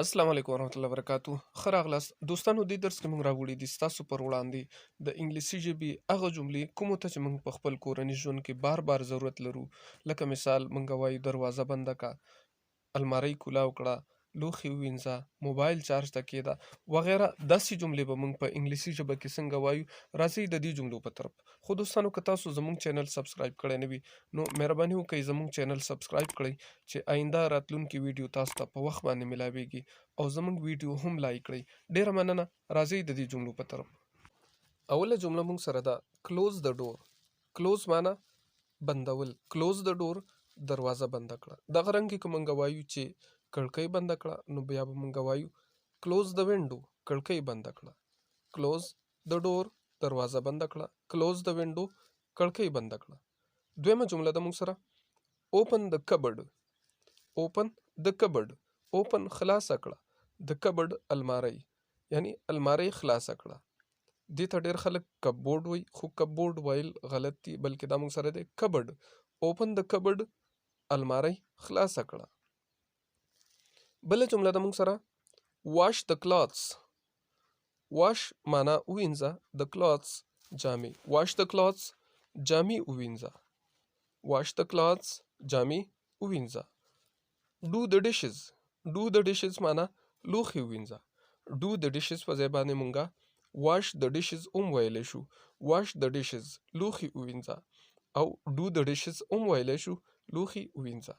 السلام علیکم ورحمۃ اللہ وبرکاتہ. ښه راغلاست دوستانو. دې درس کې موږ راوړي دي ستاسو پر وړاندې د انګلیسي ژبې هغه جملې کومو ته چې موږ په خپل کورني ژوند کې بار بار ضرورت لرو. لکه مثال موږ وایو دروازه بنده کا، المارۍ کولاو کړه، لوښي ووینځه، موبایل چارج ته کېږده وغیره. داسې جملې به موږ په انګلیسي ژبه کې څنګه وایو. راځئ د دې جملو په طرف. خو دوستانو که تاسو زموږ چینل سبسکرایب کړی نه وي نو مهرباني وکړئ زموږ چینل سبسکرایب کړئ چې آینده راتلونکي ویډیو تاسو ته په وخت باندې ملاویږي او زموږ ویډیو هم لایک کړئ. ډیره مننه. راځئ د دې جملو په طرف. اوله جمله موږ سره ده کلوز د ډور. کلوز معنا بندول. کلوز د ډور دروازه بنده کړه. دغه رنګ کې که موږ وایو چې کړکۍ بنده کړه نو بیا به موږ وایو کلوز د وینډو، کړکۍ بنده کړه. کلوز د ډور دروازه بنده کړه. کلوز د وینډو کړکۍ بنده کړه. دویمه جمله ده موږ سره اوپن د کبرډ. اوپن د کبرډ. اوپن خلاصه کړه، د کبرډ الماری یعنی الماری خلاصه کړه. دې ته ډېر خلک کپبورډ وایي خو کپبورډ ویل غلط دي بلکې دا موږ سره دی کبرډ. اوپن د کبرډ الماری خلاصه کړه. بله جمله ده موږ سره واش د کلاتس. واش معنا ووینځه، د کلاتس جامې. واش د کلاتس جامې ووینځه. واش د کلاتس جامې ووینځه. ډو د ډشز. ډو د ډشز معنا لوښي ووینځه. ډو د ډشز په ځای باندې مونږه واش د ډشز هم ویلی شو. واش د ډشز لوښي ووینځه او ډو د ډشز هم ویلی شو لوښي ووینځه.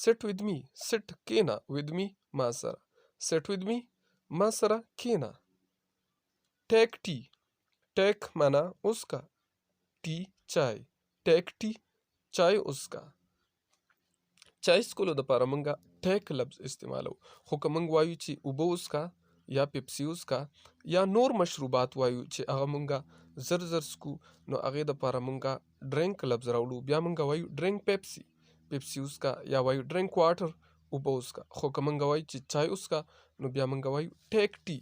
سیټ ود می. سیټ کېنه، ود می ما سره. سیټ ود می ما سره کېنه. ټیک ټی. ټیک معنا اسکا، ټی چای. ټیک ټی چای اسکا. چای څکلو دپاره مونږه ټیک لفظ استعمالو. خو که مونږ وایو چې اوبه وسکه یا پیپسي وسکه یا نور مشروبات وایو چې هغه مونږه زر زر سکو نو هغې دپاره مونږه ډرینک لفظ راوړو. بیا مونږه وایو ډرینک پیپسي، پیپسي وسکه یا وایو ډرینک واټر اوبه وسکه. خو که مونږ وایو چې چای وسکه نو بیا مونږ وایو ټیک ټی.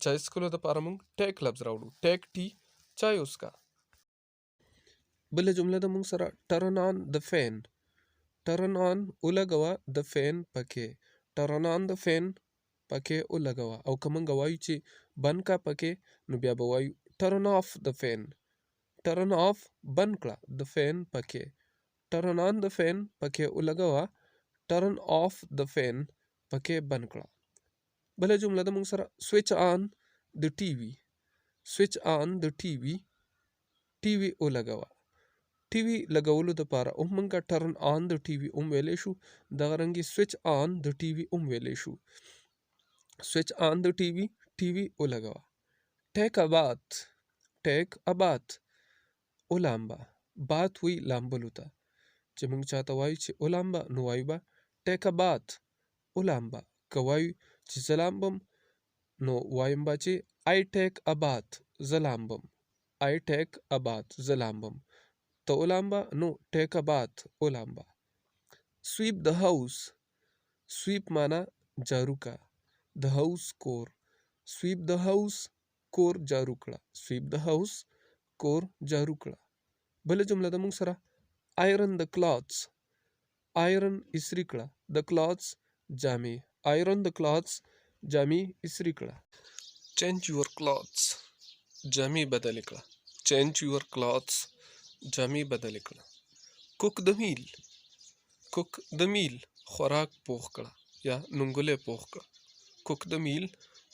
چای څکلو دپاره مونږ ټیک لفظ راوړو. ټیک ټی چای وسکه. بله جمله ده مونږ سره ټرن آن د فین. ټرن آن ولګوه د فین پکې. ټرن آن د فین پکې ولګوه. او که مونږ وایو چې بند کا پکې نو بیا به وایو ټرن آف د فین. ټرن آف بند کړه د فین پکې. ټرن آن د فین پکې ولګوه. ټرن آف د فین پکې بند کړه. بله جمله ده مونږ سره سویچ آن د ټي وي. سویچ آن د ټي وي. ټي وي ولګوه. ټي وي لګولو دپاره هم مونږه ټرن آن د ټي وي هم ویلی شو. دغه رنګې سویچ آن د ټي وي هم ویلی شو. سویچ آن د ټي وي، ټي وي ولګوه. ټیک ا بات. ټیک ا بات ولامبه. بات وی لامبلو ته. چې مونږ چاته وایو چې ولامبه نو وایو به ټیک ا بات ولامبه. که وایو چې زه لامبم نو وایم به چې آی ټیک ا بات زه لامبم. آی ټیک ا بات زه لامبم. ته ولامبه نو ټیک ا بات ولامبه. سویپ د هاوس. سویپ معنا جارو کا. د هاوس کور. سویپ د هاوس کور جارو کړه. سویپ د هاوس کور جارو کړه. بله جمله ده مونږ سره آیرن د کلاتس. آیرن استری کړه د کلاتس جامې. آیرن د کلاتس جامې استری کړه. چینج یور کلاتس جامې بدلې کړه. چینج یور کلاتس جامې بدلې کړه. کوک د میل. کوک د میل خوراک پوخ کړه یا نونګلی پوخ کړه. کوک د میل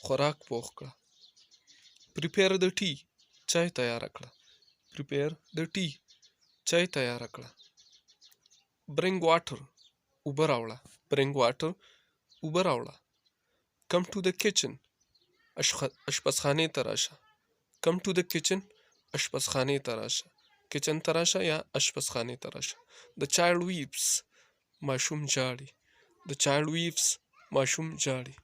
خوراک پوخ کړه. پریپیر د ټي چای تیاره کړه. پریپیر د ټي چای تیاره کړه. برنګ واټر اوبه راوړه. برنګ واټر اوبه راوړه. کم ټو د کچن اشپزخانې ته راشه. کم ټو د کچن اشپزخانې ته راشه. کچن ته راشه یا اشپزخانې ته راشه. د چایلډ ویپس ماشوم ژاړي. د چایلډ ویپس ماشوم ژاړي.